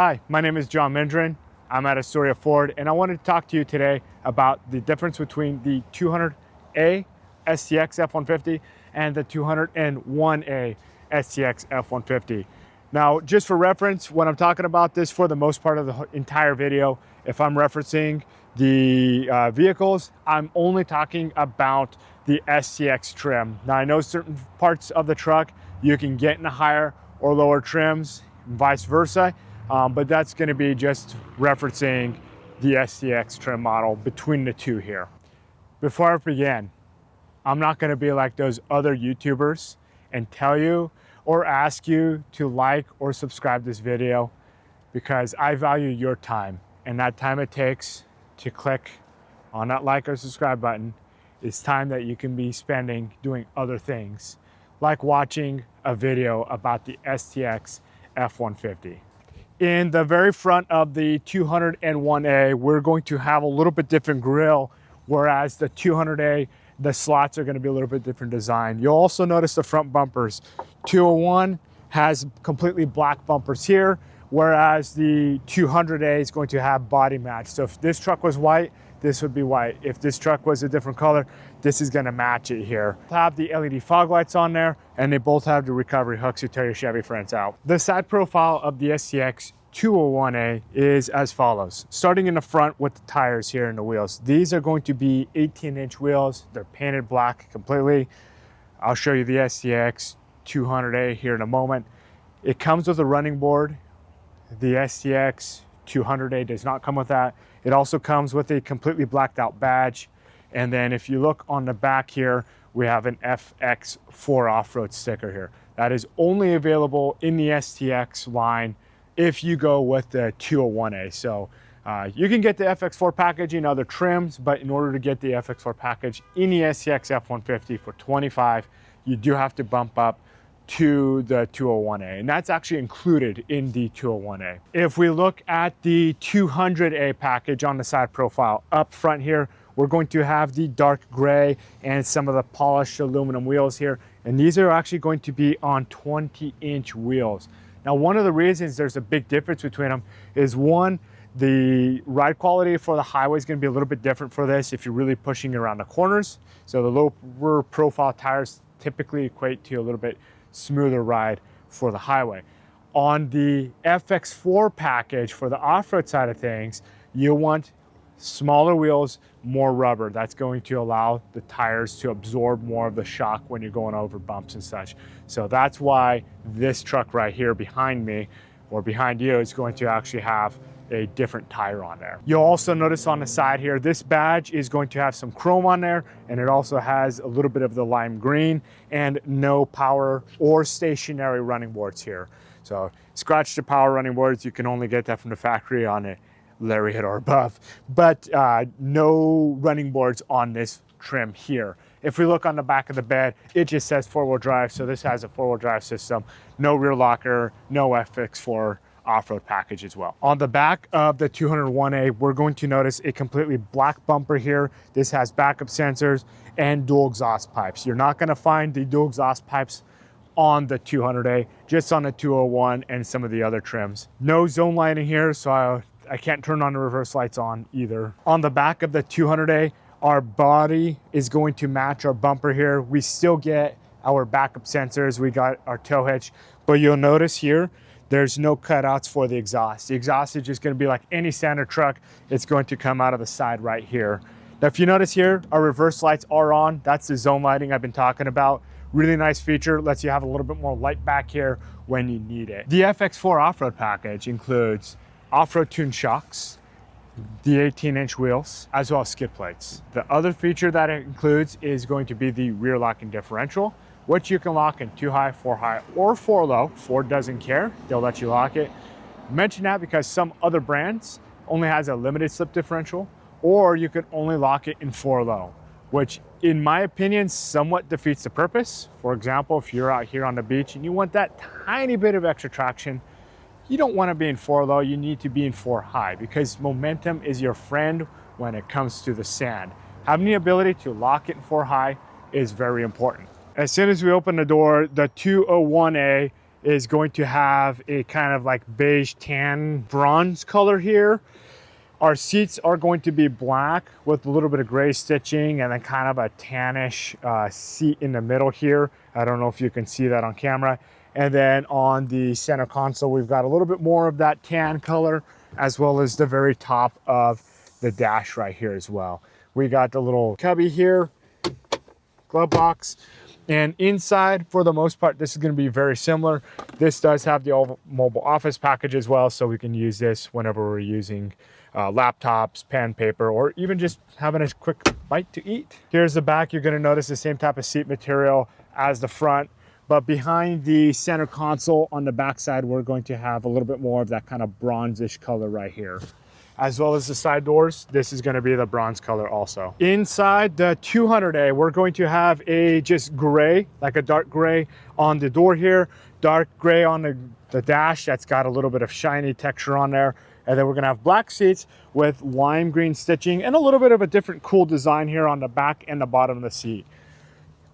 Hi, my name is John Mendrin. I'm at Astoria Ford, and I wanted to talk to you today about the difference between the 200A STX F-150 and the 201A STX F-150. Now, just for reference, when I'm talking about this for the most part of the entire video, if I'm referencing the vehicles, I'm only talking about the STX trim. Now, I know certain parts of the truck you can get in the higher or lower trims, and vice versa. But that's going to be just referencing the STX trim model between the two here. Before I begin, I'm not going to be like those other YouTubers and tell you or ask you to like or subscribe this video, because I value your time, and that time it takes to click on that like or subscribe button is time that you can be spending doing other things, like watching a video about the STX F-150. In the very front of the 201A, we're going to have a little bit different grille, whereas the 200A, the slots are going to be a little bit different design. You'll also notice the front bumpers. 201 has completely black bumpers here, whereas the 200A is going to have body match. So if this truck was white, this would be white. If this truck was a different color, this is going to match it here. Have the LED fog lights on there, and they both have the recovery hooks to tow your Chevy friends out. The side profile of the STX 201A is as follows. Starting in the front with the tires here and the wheels. These are going to be 18-inch wheels. They're painted black completely. I'll show you the STX 200A here in a moment. It comes with a running board. The STX 200A does not come with that. It also comes with a completely blacked out badge. And then if you look on the back here, we have an FX4 off-road sticker here. That is only available in the STX line if you go with the 201A. So you can get the FX4 package in other trims, but in order to get the FX4 package in the STX F-150 for $25, you do have to bump up to the 201A, and that's actually included in the 201A. If we look at the 200A package on the side profile, up front here, we're going to have the dark gray and some of the polished aluminum wheels here, and these are actually going to be on 20-inch wheels. Now, one of the reasons there's a big difference between them is, one, the ride quality for the highway is going to be a little bit different for this if you're really pushing around the corners. So the lower profile tires typically equate to a little bit smoother ride for the highway. On the FX4 package for the off-road side of things, you want smaller wheels, more rubber. That's going to allow the tires to absorb more of the shock when you're going over bumps and such. So that's why this truck right here behind me, or behind you, is going to actually have a different tire on there. You'll also notice on the side here, this badge is going to have some chrome on there, and it also has a little bit of the lime green, and no power or stationary running boards here. So scratch the power running boards, you can only get that from the factory on a Lariat or above, but no running boards on this trim here. If we look on the back of the bed, it just says four-wheel drive, so this has a four-wheel drive system, no rear locker, no FX4 off-road package as well. On the back of the 201A, we're going to notice a completely black bumper here. This has backup sensors and dual exhaust pipes. You're not going to find the dual exhaust pipes on the 200A, just on the 201 and some of the other trims. No zone lighting here, so I can't turn on the reverse lights on either. On the back of the 200A, our body is going to match our bumper here. We still get our backup sensors. We got our tow hitch, but you'll notice here, there's no cutouts for the exhaust. The exhaust is just going to be like any standard truck. It's going to come out of the side right here. Now, if you notice here, our reverse lights are on. That's the zone lighting I've been talking about. Really nice feature, lets you have a little bit more light back here when you need it. The FX4 off-road package includes off-road tuned shocks, the 18-inch wheels, as well as skid plates. The other feature that it includes is going to be the rear locking differential, which you can lock in 2 high, 4 high, or 4 low. Ford doesn't care, they'll let you lock it. I mention that because some other brands only has a limited slip differential, or you can only lock it in 4 low, which in my opinion somewhat defeats the purpose. For example, if you're out here on the beach and you want that tiny bit of extra traction, you don't want to be in 4 low, you need to be in 4 high, because momentum is your friend when it comes to the sand. Having the ability to lock it in 4 high is very important. As soon as we open the door, the 201A is going to have a kind of like beige tan bronze color here. Our seats are going to be black with a little bit of gray stitching and then kind of a tannish seat in the middle here. I don't know if you can see that on camera. And then on the center console, we've got a little bit more of that tan color, as well as the very top of the dash right here as well. We got the little cubby here, glove box. And inside, for the most part, this is going to be very similar. This does have the mobile office package as well, so we can use this whenever we're using laptops, pen, paper, or even just having a quick bite to eat. Here's the back. You're going to notice the same type of seat material as the front, but behind the center console on the back side, we're going to have a little bit more of that kind of bronzish color right here. As well as the side doors, this is going to be the bronze color also. Inside the 200A, we're going to have a just gray, like a dark gray on the door here, dark gray on the dash that's got a little bit of shiny texture on there. And then we're going to have black seats with lime green stitching and a little bit of a different cool design here on the back and the bottom of the seat.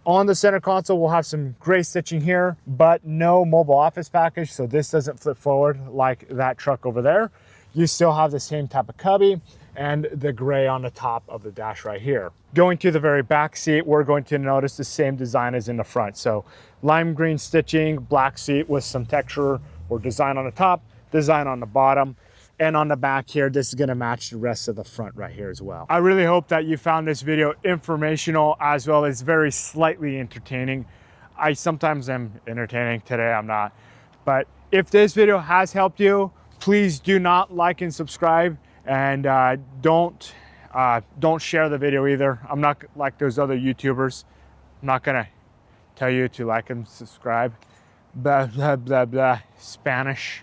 On the center console, we'll have some gray stitching here, but no mobile office package, so this doesn't flip forward like that truck over there. You still have the same type of cubby and the gray on the top of the dash right here. Going to the very back seat, we're going to notice the same design as in the front. So lime green stitching, black seat with some texture or design on the top, design on the bottom. And on the back here, this is going to match the rest of the front right here as well. I really hope that you found this video informational as well as very slightly entertaining. I sometimes am entertaining, today I'm not. But if this video has helped you, please do not like and subscribe, and don't share the video either. I'm not like those other YouTubers. I'm not gonna tell you to like and subscribe. Blah, blah, blah, blah, Spanish.